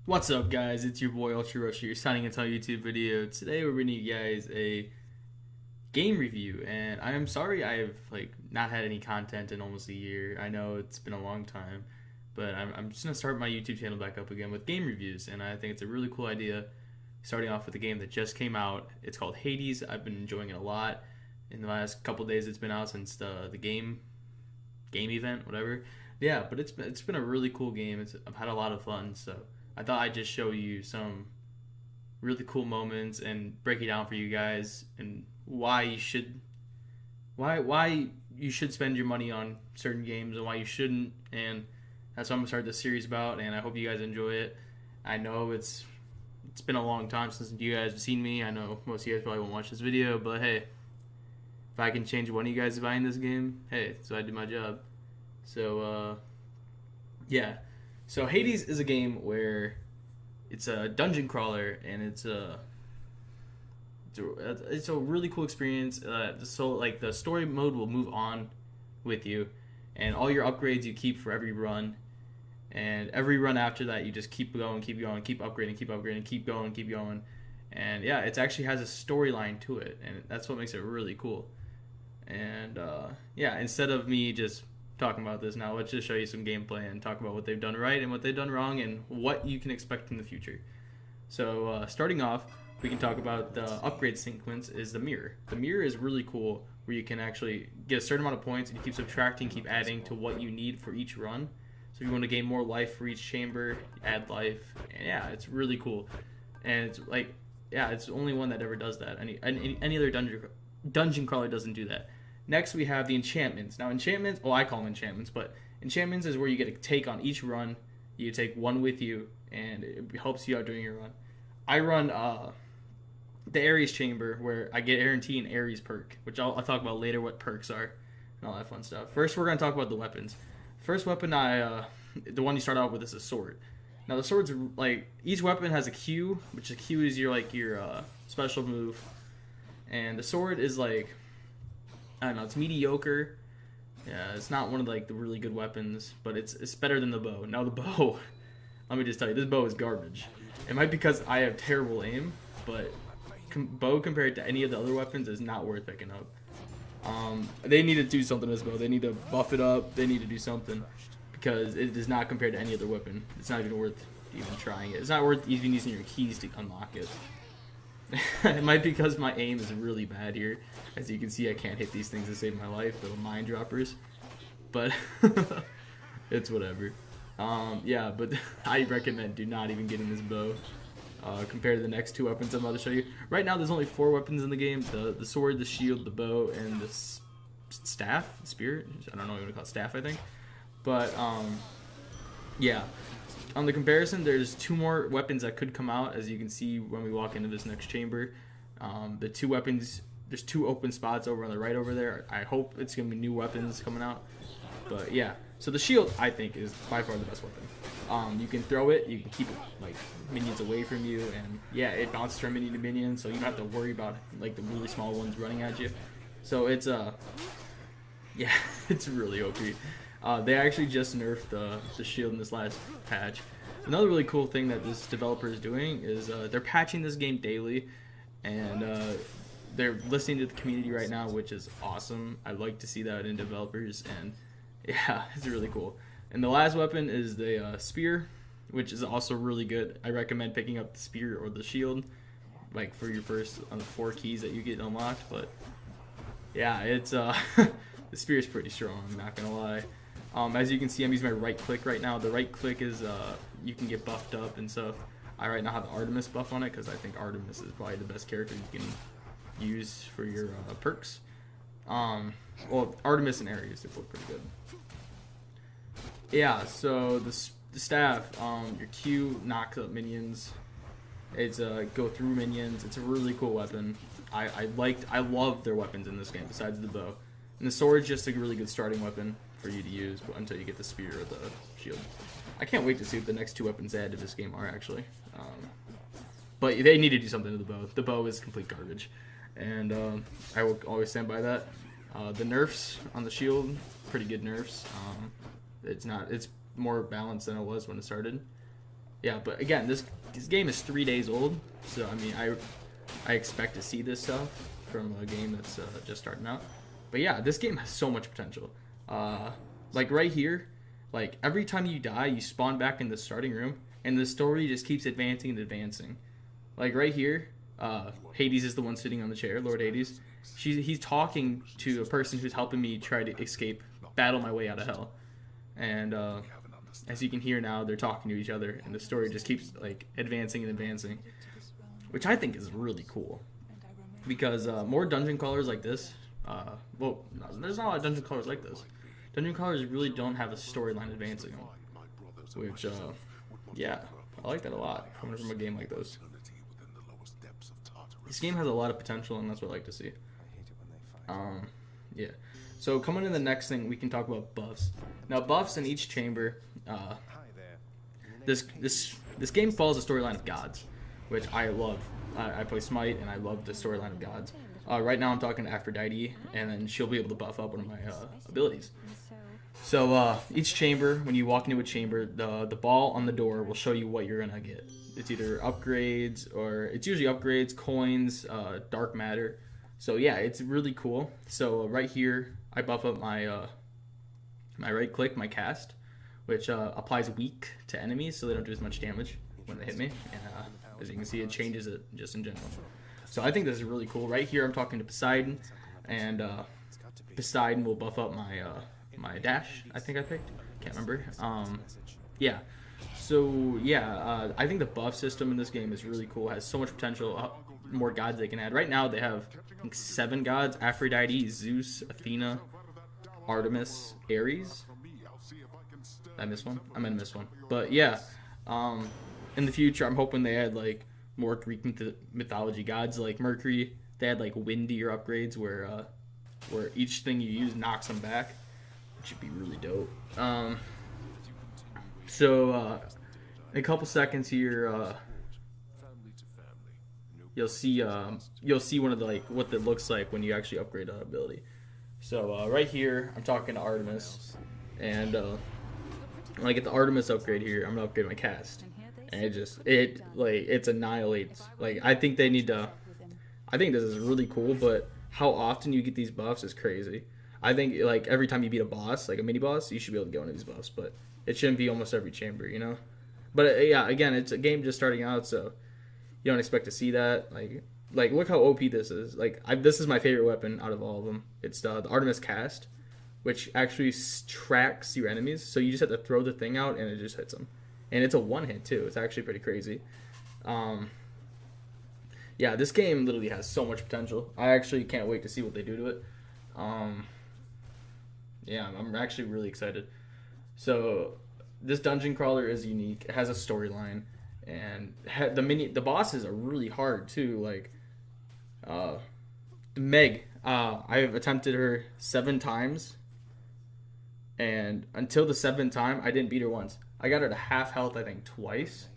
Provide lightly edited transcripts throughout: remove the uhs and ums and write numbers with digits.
What's up, guys? It's your boy Ultra Rush here, signing into a YouTube video. Today we're bringing you guys a game review, and I am sorry I've not had any content in almost a year. I know it's been a long time, but I'm just gonna start my YouTube channel back up again with game reviews, and I think it's a really cool idea. Starting off with a game that just came out. It's called Hades. I've been enjoying it a lot. In the last couple days, it's been out since the game event, whatever. Yeah, but it's been a really cool game. I've had a lot of fun, so I thought I'd just show you some really cool moments and break it down for you guys and why you should spend your money on certain games and why you shouldn't. And that's what I'm gonna start this series about, and I hope you guys enjoy it. I know it's been a long time since you guys have seen me. I know most of you guys probably won't watch this video, but hey, if I can change one of you guys buying this game, hey, so I did my job. So yeah. So Hades is a game where it's a dungeon crawler, and it's a really cool experience. So the story mode will move on with you, and all your upgrades you keep for every run, and every run after that you just keep going, keep upgrading, keep going, and yeah, it actually has a storyline to it, and that's what makes it really cool. And yeah, instead of me just talking about this now, let's just show you some gameplay and talk about what they've done right and what they've done wrong and what you can expect in the future. So starting off, we can talk about the upgrade sequence is the mirror. The mirror is really cool, where you can actually get a certain amount of points and you keep subtracting, keep adding to what you need for each run. So if you want to gain more life for each chamber, add life. And yeah, it's really cool. And it's it's the only one that ever does that. Any other dungeon crawler doesn't do that. Next, we have the enchantments. Now, enchantments, I call them enchantments, but enchantments is where you get a take on each run. You take one with you, and it helps you out during your run. I run the Ares chamber, where I get guarantee an Ares perk, which I'll talk about later what perks are and all that fun stuff. First, we're going to talk about the weapons. First weapon, the one you start out with is a sword. Now, the sword's each weapon has a Q, which a Q is your special move, and the sword is I don't know, it's mediocre. Yeah, it's not one of the really good weapons, but it's better than the bow. Now the bow, let me just tell you, this bow is garbage. It might be because I have terrible aim, but bow compared to any of the other weapons is not worth picking up. They need to do something to this bow. They need to buff it up. They need to do something, because it is not compared to any other weapon. It's not even worth even trying it. It's not worth even using your keys to unlock it. It might be because my aim is really bad here. As you can see, I can't hit these things to save my life, little mine droppers. But it's whatever. Yeah, but I recommend do not even getting this bow compared to the next two weapons I'm about to show you. Right now, there's only 4 weapons in the game: the sword, the shield, the bow, and the staff, spear. I don't know what you want to call it, staff, I think. But yeah. On the comparison, there's 2 more weapons that could come out, as you can see when we walk into this next chamber. The 2 weapons, there's 2 open spots over on the right over there. I hope it's going to be new weapons coming out. But yeah, so the shield, I think, is by far the best weapon. You can throw it, you can keep minions away from you, and yeah, it bounces from minion to minion, so you don't have to worry about the really small ones running at you. So it's yeah, it's really OP. They actually just nerfed the shield in this last patch. Another really cool thing that this developer is doing is they're patching this game daily, and they're listening to the community right now, which is awesome. I like to see that in developers, and yeah, it's really cool. And the last weapon is the spear, which is also really good. I recommend picking up the spear or the shield, for your first on the 4 keys that you get unlocked. But yeah, it's the spear is pretty strong, I'm not gonna lie. As you can see, I'm using my right click right now. The right click is you can get buffed up and stuff. I right now have the Artemis buff on it, because I think Artemis is probably the best character you can use for your perks. Well, Artemis and Ares, they both pretty good. Yeah, so the staff, your Q knocks up minions. It's go through minions. It's a really cool weapon. I love their weapons in this game besides the bow. And the sword's just a really good starting weapon for you to use until you get the spear or the shield. I can't wait to see what the next 2 weapons they add to this game are, actually. But they need to do something to the bow. The bow is complete garbage, and I will always stand by that. The nerfs on the shield, pretty good nerfs. It's more balanced than it was when it started. yeah, but again, this game is 3 days old, so I mean, I expect to see this stuff from a game that's just starting out. But yeah, this game has so much potential. Like right here, like every time you die, you spawn back in the starting room, and the story just keeps advancing and advancing. Like right here, Hades is the one sitting on the chair, Lord Hades. He's talking to a person who's helping me try to escape, battle my way out of hell. And as you can hear now, they're talking to each other, and the story just keeps like advancing and advancing, which I think is really cool. Because more dungeon crawlers like this, well, no, there's not a lot of dungeon crawlers like this. Dungeon crawlers really don't have a storyline advancing them, which, yeah, I like that a lot coming from a game like this. This game has a lot of potential, and that's what I like to see. Yeah. So coming to the next thing, we can talk about buffs. Now, buffs in each chamber. This game follows the storyline of gods, which I love. I play Smite, and I love the storyline of gods. Right now, I'm talking to Aphrodite, and then she'll be able to buff up one of my abilities. So each chamber, when you walk into a chamber, the ball on the door will show you what you're gonna get. It's either upgrades, or it's usually upgrades, coins, dark matter. So yeah, it's really cool. So right here, I buff up my my right click, my cast, which applies weak to enemies, so they don't do as much damage when they hit me. And as you can see, it changes it just in general. So I think this is really cool. Right here, I'm talking to Poseidon, and Poseidon will buff up my my dash. I think I picked. Can't remember. Yeah. So yeah, I think the buff system in this game is really cool. It has so much potential. More gods they can add. Right now they have, I think, 7 gods: Aphrodite, Zeus, Athena, Artemis, Ares. Did I miss one? I'm gonna miss one. But yeah, in the future, I'm hoping they add like more Greek mythology gods, like Mercury. They had like windier upgrades where each thing you use knocks them back, which would be really dope. So in a couple seconds here, you'll see one of the like what it looks like when you actually upgrade an ability. So right here, I'm talking to Artemis, and when I get the Artemis upgrade here, I'm gonna upgrade my cast, and it annihilates. Like I think they need to. I think this is really cool, but how often you get these buffs is crazy. I think like every time you beat a boss, like a mini boss, you should be able to get one of these buffs, but it shouldn't be almost every chamber, you know. But yeah, again, it's a game just starting out, so you don't expect to see that. Like look how OP this is. Like this is my favorite weapon out of all of them. It's the Artemis cast, which actually tracks your enemies. So you just have to throw the thing out and it just hits them, and it's a one hit too. It's actually pretty crazy. Yeah, this game literally has so much potential. I actually can't wait to see what they do to it. Yeah, I'm actually really excited. So this dungeon crawler is unique. It has a storyline, and the bosses are really hard too. Like Meg, I have attempted her 7 times, and until the 7th time, I didn't beat her once. I got her to half health, I think, twice,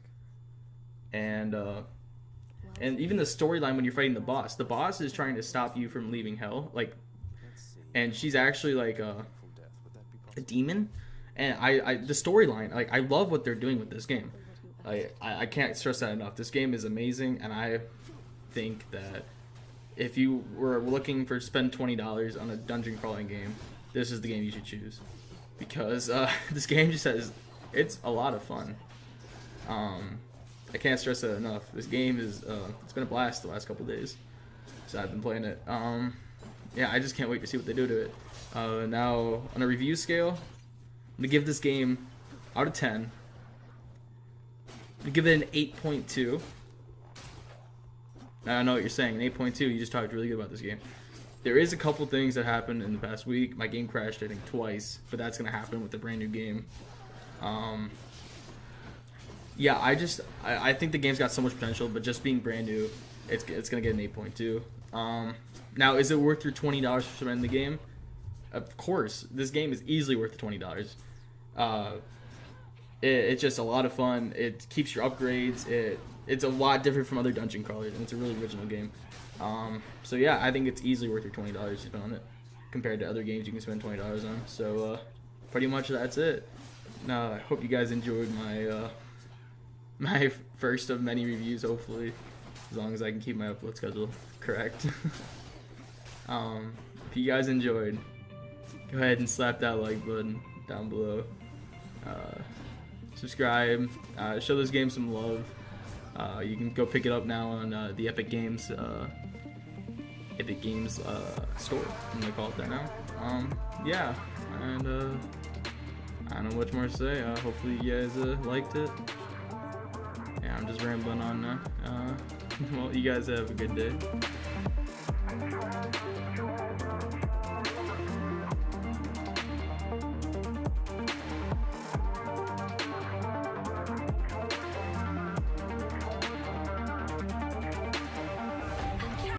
and even the storyline when you're fighting the boss is trying to stop you from leaving hell, like, and she's actually like a demon, and the storyline, like, I love what they're doing with this game. I can't stress that enough. This game is amazing, and I think that if you were looking for spend $20 on a dungeon crawling game, this is the game you should choose, because this game just it's a lot of fun. I can't stress that enough. This game is it's been a blast the last couple days, so I've been playing it. Yeah, I just can't wait to see what they do to it. Now on a review scale, I'm gonna give this game out of 10. I'm gonna give it an 8.2. Now I know what you're saying, an 8.2. You just talked really good about this game. There is a couple things that happened in the past week. My game crashed, I think, twice, but that's gonna happen with a brand new game. Yeah, I think the game's got so much potential, but just being brand new, it's gonna get an 8.2. Now, is it worth your $20 for spending the game? Of course, this game is easily worth the $20. It's just a lot of fun. It keeps your upgrades. It's a lot different from other dungeon crawlers, and it's a really original game. So yeah, I think it's easily worth your $20 to spend on it compared to other games you can spend $20 on. So pretty much that's it. Now, I hope you guys enjoyed my my first of many reviews, hopefully, as long as I can keep my upload schedule correct. If you guys enjoyed, go ahead and slap that like button down below. Subscribe, show this game some love. You can go pick it up now on the Epic Games store. I'm gonna call it that now. Yeah, and I don't know much more to say. Hopefully you guys liked it. Yeah, I'm just rambling on now. Well, you guys have a good day.